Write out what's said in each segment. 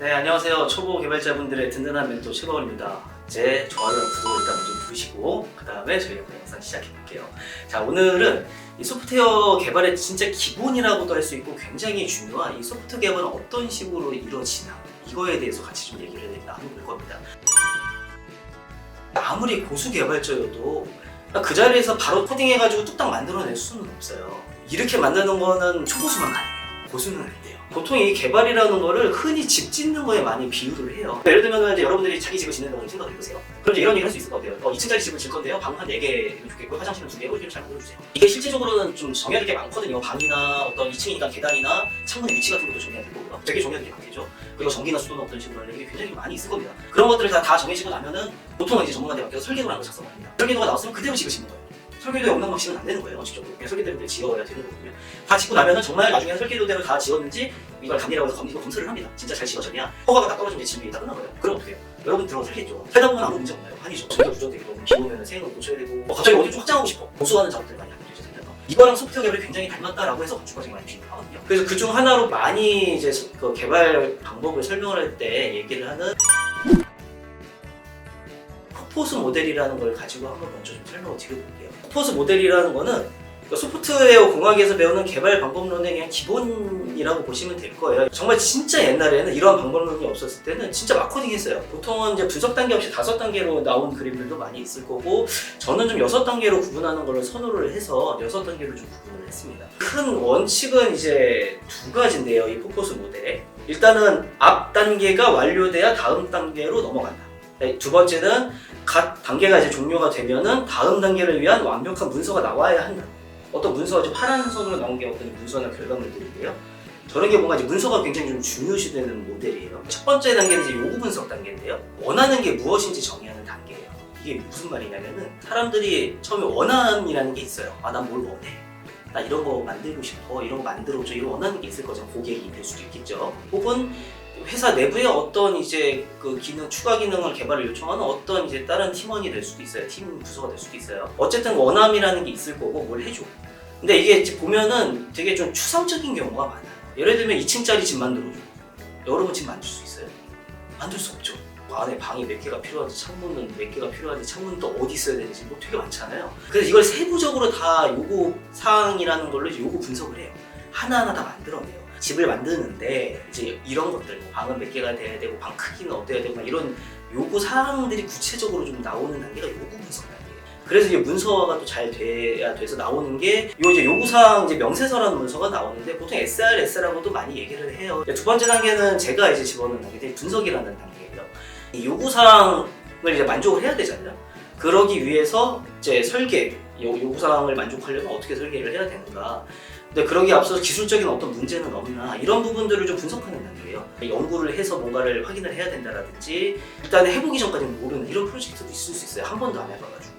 네, 안녕하세요. 초보 개발자분들의 든든한 멘토 최가원입니다. 제 좋아요랑 구독을 일단 먼저 누르시고 그 다음에 저희가 영상 시작해 볼게요. 자, 오늘은 이 소프트웨어 개발의 진짜 기본이라고도 할 수 있고 굉장히 중요한 이 소프트웨어 개발은 어떤 식으로 이루어지나 이거에 대해서 같이 좀 얘기를 나눠볼 겁니다. 아무리 고수 개발자여도 그 자리에서 바로 코딩해가지고 뚝딱 만들어낼 수는 없어요. 이렇게 만드는 거는 초고수만 가능해요. 고수는 안 돼요. 보통 이 개발이라는 거를 흔히 집 짓는 거에 많이 비유를 해요. 예를 들면 이제 여러분들이 자기 집을 짓는다고 생각해 보세요. 그럼 이제 이런 얘기 할 수 있을 것 같아요. 2층짜리 집을 짓 건데요. 방 한 4개면 좋겠고 화장실은 2개, 이렇게 잘 만들어주세요. 이게 실제적으로는 좀 정해야 될 게 많거든요. 방이나 어떤 2층이니까 계단이나 창문의 위치 같은 것도 정해야 되고 되게 정해야 될 게 많겠죠. 그리고 전기나 수도는 어떤 식으로 하는 게 굉장히 많이 있을 겁니다. 그런 것들을 다 정해지고 나면은 보통은 이제 전문가한테 맡겨서 설계도라는 걸 작성을 합니다. 설계도가 나왔으면 그대로 집을 짓는 거예요. 설계도에 엉망망치는 안 되는 거예요, 원칙적으로. 그냥 설계대로 지어야 되는 거거든요. 다 짓고 나면은 정말 나중에 설계도대로 다 지었는지 이걸 감리라고 해서 검사를 합니다. 진짜 잘 지어졌냐? 허가가 딱 떨어지면 집이 다 끝난 거예요. 그럼 어떻게 해요? 여러분 들어가서 살겠죠. 살다 보면 아무 문제 없나요? 아니죠. 저희가 부정되기도 비 오면 세행을 고쳐야 되고 갑자기 어디 좀 확장하고 싶어. 보수하는 작업들 많이 하게 되죠. 이거랑 소프트웨어 개발이 굉장히 닮았다라고 해서 건축과정이 많이 비교하거든요. 그래서 그중 하나로 많이 이제 그 개발 방법을 설명을 할 때 얘기를 하는 퍼포스 모델이라는 걸 가지고 한번 먼저 좀 설명을 드려볼게요. 퍼포스 모델이라는 거는 소프트웨어 공학에서 배우는 개발 방법론의 그냥 기본이라고 보시면 될 거예요. 정말 진짜 옛날에는 이러한 방법론이 없었을 때는 진짜 막 코딩했어요. 보통은 이제 분석 단계 없이 5단계로 나온 그림들도 많이 있을 거고 저는 좀 6단계로 구분하는 걸 선호를 해서 6단계로 좀 구분을 했습니다. 큰 원칙은 이제 2가지인데요. 이 퍼포스 모델에 일단은 앞 단계가 완료돼야 다음 단계로 넘어간다. 두 번째는 각 단계가 이제 종료가 되면은 다음 단계를 위한 완벽한 문서가 나와야 한다. 어떤 문서가 좀 파란 선으로 나온 게 어떤 문서나 결과물들인데요. 저런 게 뭔가 이제 문서가 굉장히 좀 중요시되는 모델이에요. 첫 번째 단계는 이제 요구 분석 단계인데요. 원하는 게 무엇인지 정의하는 단계예요. 이게 무슨 말이냐면은 사람들이 처음에 원한이라는 게 있어요. 아, 난 뭘 원해. 나 이런 거 만들고 싶어. 이런 거 만들어줘. 이런 원하는 게 있을 거죠. 고객이 될 수도 있겠죠. 혹은 회사 내부에 어떤 이제 그 기능, 추가 기능을 개발을 요청하는 어떤 이제 다른 팀원이 될 수도 있어요. 팀 부서가 될 수도 있어요. 어쨌든 원함이라는 게 있을 거고 뭘 해줘. 근데 이게 이제 보면은 되게 좀 추상적인 경우가 많아요. 예를 들면 2층짜리 집 만들어줘. 여러분 집 만들 수 있어요? 만들 수 없죠. 안에 방이 몇 개가 필요한지, 창문은 몇 개가 필요한지, 창문은 또 어디 있어야 되는지 뭐 되게 많잖아요. 그래서 이걸 세부적으로 다 요구 사항이라는 걸로 이제 요구 분석을 해요. 하나하나 다 만들어내요. 집을 만드는데 이제 이런 것들, 방은 몇 개가 돼야 되고 방 크기는 어때야 되고 막 이런 요구 사항들이 구체적으로 좀 나오는 단계가 요구 분석 단계예요. 그래서 이제 문서가 또 잘 돼야 돼서 나오는 게 요 이제 요구 사항 이제 명세서라는 문서가 나오는데 보통 SRS라고도 많이 얘기를 해요. 두 번째 단계는 제가 이제 집어넣은 단계인데 분석이라는 단계예요. 이 요구 사항을 이제 만족을 해야 되잖아요. 그러기 위해서 이제 설계, 요구 사항을 만족하려면 어떻게 설계를 해야 되는가. 근데 그러기에 앞서서 기술적인 어떤 문제는 없나 이런 부분들을 좀 분석하는 단계예요. 연구를 해서 뭔가를 확인을 해야 된다라든지 일단 해보기 전까지는 모르는 이런 프로젝트도 있을 수 있어요. 한 번도 안 해봐가지고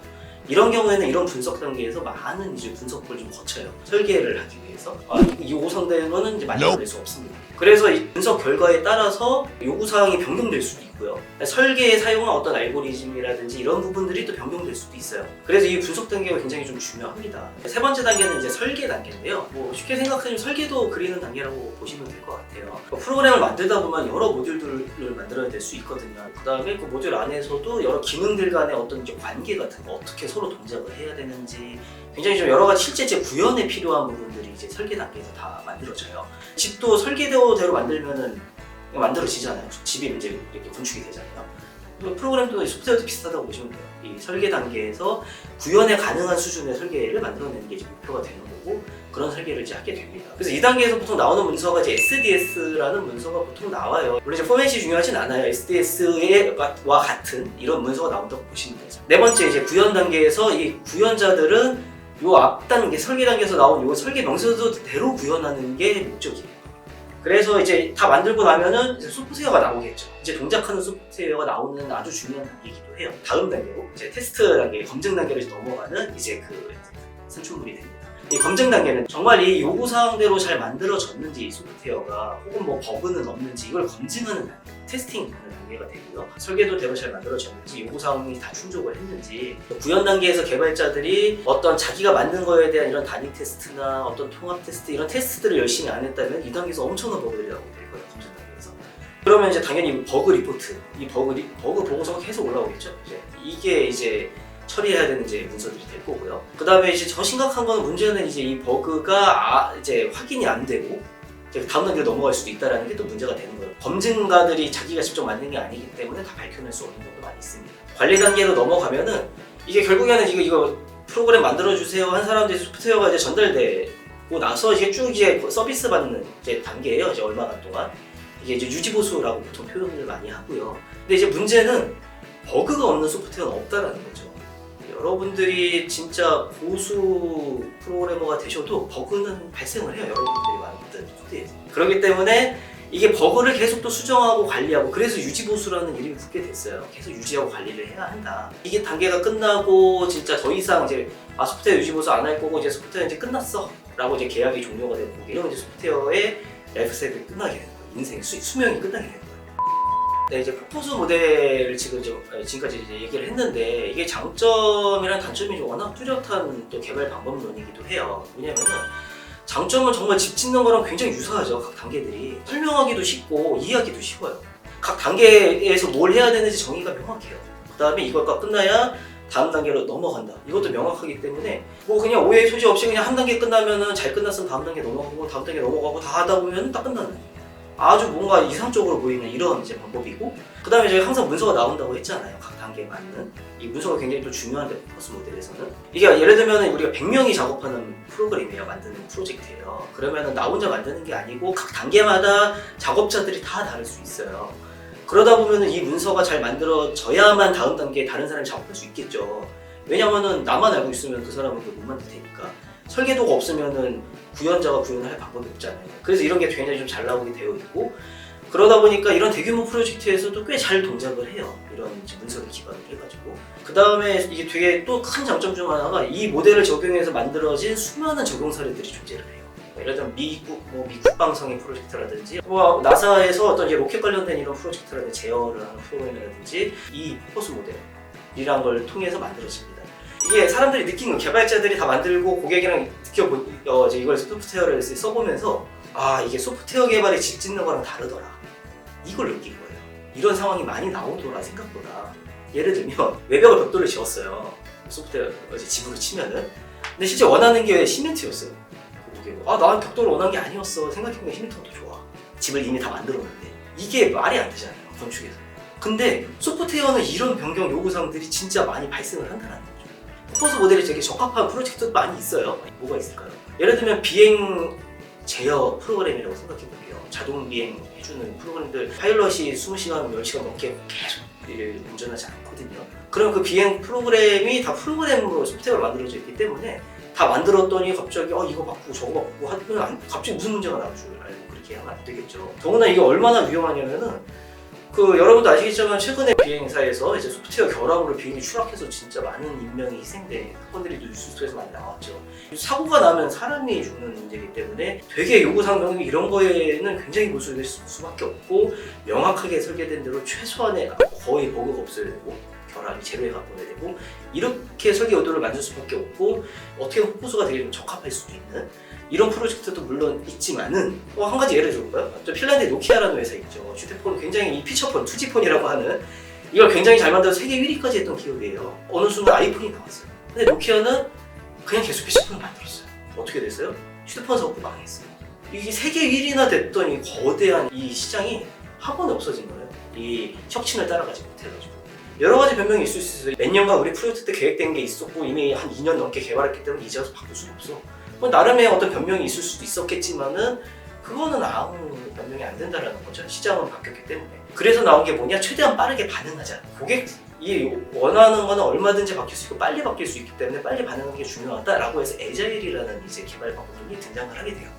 이런 경우에는 이런 분석 단계에서 많은 이제 분석을 좀 거쳐요. 설계를 하기 위해서 이 요구사항대로는 이제 만들어낼 수 없습니다. 그래서 이 분석 결과에 따라서 요구사항이 변경될 수도 있고요. 설계에 사용한 어떤 알고리즘이라든지 이런 부분들이 또 변경될 수도 있어요. 그래서 이 분석 단계가 굉장히 좀 중요합니다. 세 번째 단계는 이제 설계 단계인데요. 뭐 쉽게 생각하면 설계도 그리는 단계라고 보시면 될 것 같아요. 프로그램을 만들다 보면 여러 모듈들을 만들어야 될 수 있거든요. 그 다음에 그 모듈 안에서도 여러 기능들 간의 어떤 이제 관계 같은 거 어떻게 서로 동작을 해야 되는지 굉장히 좀 여러 가지 실제 제 구현에 필요한 부분들이 이제 설계 단계에서 다 만들어져요. 집도 설계대로 만들면은 만들어지잖아요. 집이 이제 이렇게 건축이 되잖아요. 프로그램도 소프트웨어도 비슷하다고 보시면 돼요. 이 설계 단계에서 구현에 가능한 수준의 설계를 만들어내는 게 이제 목표가 되는 거고 그런 설계를 이제 하게 됩니다. 그래서 이 단계에서 보통 나오는 문서가 이제 SDS라는 문서가 보통 나와요. 물론 이제 포맷이 중요하진 않아요. SDS와 같은 이런 문서가 나온다고 보시면 되죠. 네 번째 이제 구현 단계에서 이 구현자들은 요 앞 단계 설계 단계에서 나온 요 설계 명세서대로 구현하는 게 목적이에요. 그래서 이제 다 만들고 나면은 이제 소프트웨어가 나오겠죠. 이제 동작하는 소프트웨어가 나오는 아주 중요한 단계이기도 해요. 다음 단계로 이제 테스트 단계, 검증 단계로 넘어가는 이제 그 산출물이 됩니다. 이 검증 단계는 정말 이 요구 사항대로 잘 만들어졌는지 이 소프트웨어가 혹은 뭐 버그는 없는지 이걸 검증하는 단계, 테스팅하는 단계가 되고요. 설계도대로 잘 만들어졌는지 요구 사항이 다 충족을 했는지 구현 단계에서 개발자들이 어떤 자기가 만든 거에 대한 이런 단위 테스트나 어떤 통합 테스트 이런 테스트들을 열심히 안 했다면 이 단계에서 엄청난 버그들이 나오게 될 거예요. 검증 단계에서. 그러면 이제 당연히 버그 리포트, 이 버그 보고서가 계속 올라오겠죠. 이게 이제 처리해야 되는 이제 문서들이 될 거고요. 그 다음에 이제 더 심각한 거는 문제는 이제 이 버그가 이제 확인이 안 되고 이제 다음 단계로 넘어갈 수도 있다는 게 또 문제가 되는 거예요. 검증가들이 자기가 직접 만든 게 아니기 때문에 다 밝혀낼 수 없는 경우도 많이 있습니다. 관리 단계로 넘어가면은 이게 결국에는 이거 프로그램 만들어주세요 한 사람들이 소프트웨어가 이제 전달되고 나서 이게 쭉 이제 서비스 받는 이제 단계예요. 이제 얼마나 동안. 이게 이제 유지보수라고 보통 표현을 많이 하고요. 근데 이제 문제는 버그가 없는 소프트웨어는 없다라는 거죠. 여러분들이 진짜 고수 프로그래머가 되셔도 버그는 발생을 해요. 여러분들이 만든 코드에서. 그렇기 때문에 이게 버그를 계속 또 수정하고 관리하고, 그래서 유지보수라는 이름이 붙게 됐어요. 계속 유지하고 관리를 해야 한다. 이게 단계가 끝나고 진짜 더 이상 이제 소프트웨어 유지보수 안 할 거고 이제 소프트웨어 이제 끝났어 라고 이제 계약이 종료가 되고, 이러면 이제 소프트웨어의 라이프 사이클이 끝나게 되는 거예요. 인생 수명이 끝나게 되는 거예요. 네, 이제 폭포수 모델을 지금까지 이제 얘기를 했는데, 이게 장점이랑 단점이 워낙 뚜렷한 또 개발 방법론이기도 해요. 왜냐면은 장점은 정말 집 짓는 거랑 굉장히 유사하죠. 각 단계들이 설명하기도 쉽고 이해하기도 쉬워요. 각 단계에서 뭘 해야 되는지 정의가 명확해요. 그 다음에 이것과 끝나야 다음 단계로 넘어간다. 이것도 명확하기 때문에 뭐 그냥 오해 소지 없이 그냥 한 단계 끝나면은 잘 끝났으면 다음 단계 넘어가고 다음 단계 넘어가고 다 하다 보면 딱 끝나는, 아주 뭔가 이상적으로 보이는 이런 이제 방법이고, 그 다음에 저희 항상 문서가 나온다고 했잖아요. 각 단계에 맞는. 이 문서가 굉장히 또 중요한데, 포커스 모델에서는. 이게 예를 들면 우리가 100명이 작업하는 프로그램이에요. 만드는 프로젝트예요. 그러면 나 혼자 만드는 게 아니고 각 단계마다 작업자들이 다 다를 수 있어요. 그러다 보면 이 문서가 잘 만들어져야만 다음 단계에 다른 사람이 작업할 수 있겠죠. 왜냐면은 나만 알고 있으면 그 사람은 못 만들 테니까. 설계도가 없으면은 구현자가 구현을 할 방법이 없잖아요. 그래서 이런 게 굉장히 좀 잘 나오게 되어 있고, 그러다 보니까 이런 대규모 프로젝트에서도 꽤 잘 동작을 해요. 이런 문서를 기반으로 해가지고. 그 다음에 이게 되게 또 큰 장점 중 하나가 이 모델을 적용해서 만들어진 수많은 적용 사례들이 존재를 해요. 예를 들면 미국 방송의 프로젝트라든지, 나사에서 어떤 이제 로켓 관련된 이런 프로젝트라든지 제어를 하는 프로그램이라든지, 이 포커스 모델이란 걸 통해서 만들어집니다. 이게 사람들이 느낀 거, 개발자들이 다 만들고 고객이랑 이걸 소프트웨어를 써보면서 이게 소프트웨어 개발이 집 짓는 거랑 다르더라, 이걸 느낀 거예요. 이런 상황이 많이 나오더라 생각보다. 예를 들면 외벽을 벽돌을 지었어요. 소프트웨어 집으로 치면은. 근데 실제 원하는 게 시멘트였어요. 나는 벽돌을 원하는 게 아니었어. 생각해보면 시멘트가 더 좋아. 집을 이미 다 만들었는데. 이게 말이 안 되잖아요, 건축에서. 근데 소프트웨어는 이런 변경 요구사항들이 진짜 많이 발생을 한다는 거죠. 포커스 모델이 되게 적합한 프로젝트도 많이 있어요. 뭐가 있을까요? 예를 들면 비행 제어 프로그램이라고 생각해볼게요. 자동 비행 해주는 프로그램들, 파일럿이 20시간, 10시간 넘게 계속 운전하지 않거든요. 그럼 그 비행 프로그램이 다 프로그램으로 소프트웨어로 만들어져 있기 때문에 다 만들었더니 갑자기 이거 바꾸고 저거 바꾸고 하면 갑자기 무슨 문제가 나올 줄 알고 그렇게 하면 안 되겠죠. 더구나 이게 얼마나 위험하냐면은, 여러분도 아시겠지만 최근에 비행사에서 이제 소프트웨어 결함으로 비행이 추락해서 진짜 많은 인명이 희생된 사건들이 뉴스에서 많이 나왔죠. 사고가 나면 사람이 죽는 문제이기 때문에 되게 요구사항 이런 거에는 굉장히 고수될 수밖에 없고, 명확하게 설계된 대로 최소한의 거의 버그가 없어야 되고 결함이 제로에 가까워야 되고, 이렇게 설계 의도를 만들 수밖에 없고, 어떻게 보면 포커스가 되게 좀 적합할 수도 있는 이런 프로젝트도 물론 있지만은, 한 가지 예를 들어볼까요? 핀란드의 노키아라는 회사 있죠. 휴대폰 굉장히 이 피처폰, 2G폰이라고 하는, 이걸 굉장히 잘 만들어서 세계 1위까지 했던 기업이에요. 어느 순간 아이폰이 나왔어요. 근데 노키아는 그냥 계속 피처폰을 만들었어요. 어떻게 됐어요? 휴대폰 사업도 망했어요. 이게 세계 1위나 됐던 이 거대한 이 시장이 한 번에 없어진 거예요. 이 혁신을 따라가지 못해가지고. 여러 가지 변명이 있을 수 있어요. 몇 년간 우리 프로젝트 때 계획된 게 있었고 이미 한 2년 넘게 개발했기 때문에 이제 와서 바꿀 수가 없어. 나름의 어떤 변명이 있을 수도 있었겠지만은 그거는 아무 변명이 안 된다라는 거죠. 시장은 바뀌었기 때문에. 그래서 나온 게 뭐냐? 최대한 빠르게 반응하자. 고객이 원하는 거는 얼마든지 바뀔 수 있고 빨리 바뀔 수 있기 때문에 빨리 반응하는 게 중요하다라고 해서 애자일이라는 이제 개발 방법이 등장을 하게 돼요.